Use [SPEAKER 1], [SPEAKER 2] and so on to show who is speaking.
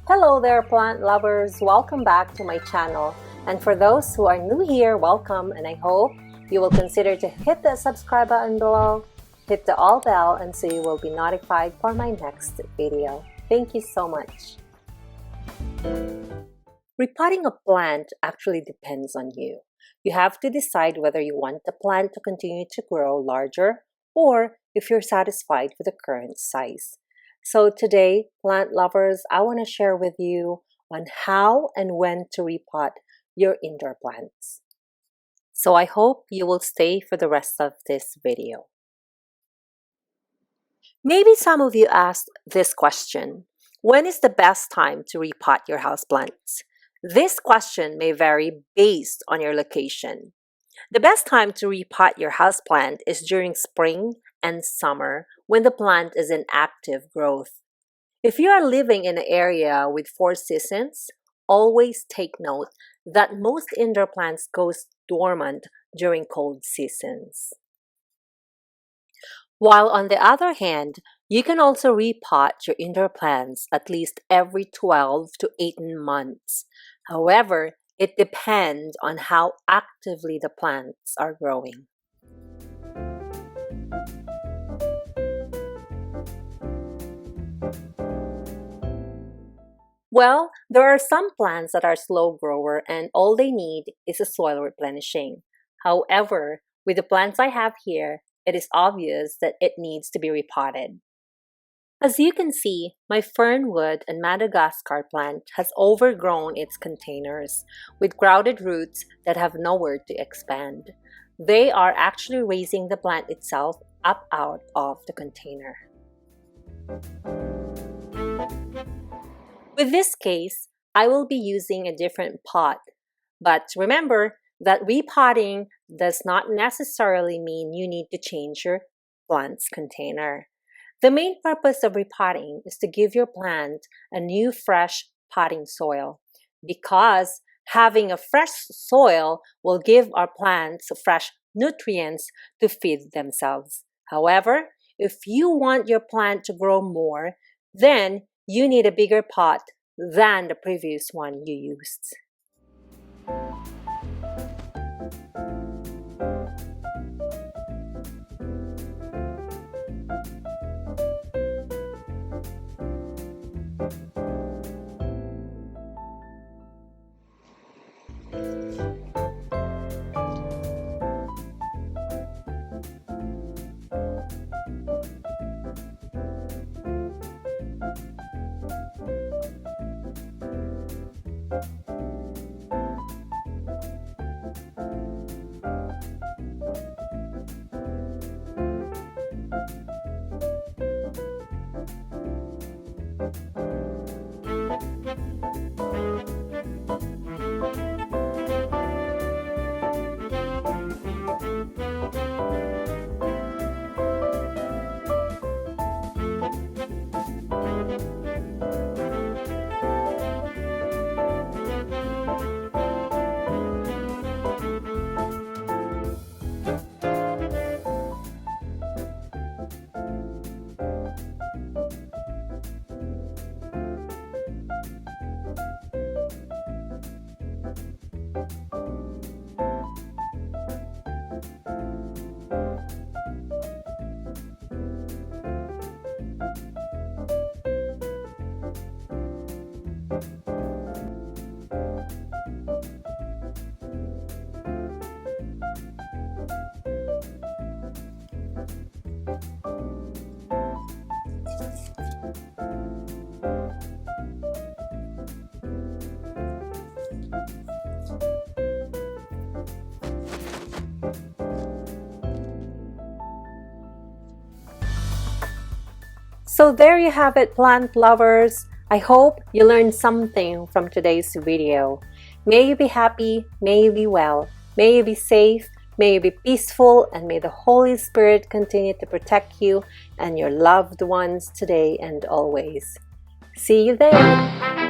[SPEAKER 1] Hello there, plant lovers! Welcome back to my channel. And for those who are new here, welcome, and I hope you will consider to hit the subscribe button below, hit the all bell, and so you will be notified for my next video. Thank you so much. Repotting a plant actually depends on you. You have to decide whether you want the plant to continue to grow larger or if you're satisfied with the current size. So today, plant lovers, I want to share with you on how and when to repot your indoor plants. So I hope you will stay for the rest of this video. Maybe some of you asked this question: when is the best time to repot your houseplants? This question may vary based on your location. The best time to repot your houseplant is during spring and summer when the plant is in active growth. If you are living in an area with 4 seasons, always take note that most indoor plants go dormant during cold seasons. While on the other hand, you can also repot your indoor plants at least every 12 to 18 months. However, it depends on how actively the plants are growing. Well, there are some plants that are slow grower and all they need is a soil replenishing. However, with the plants I have here, it is obvious that it needs to be repotted. As you can see, my fernwood and Madagascar plant has overgrown its containers with crowded roots that have nowhere to expand. They are actually raising the plant itself up out of the container. With this case, I will be using a different pot, but remember that repotting does not necessarily mean you need to change your plant's container. The main purpose of repotting is to give your plant a new fresh potting soil, because having a fresh soil will give our plants fresh nutrients to feed themselves. However, if you want your plant to grow more, then you need a bigger pot than the previous one you used. So there you have it, plant lovers. I hope you learned something from today's video. May you be happy, may you be well, may you be safe, may you be peaceful, and may the Holy Spirit continue to protect you and your loved ones today and always. See you there.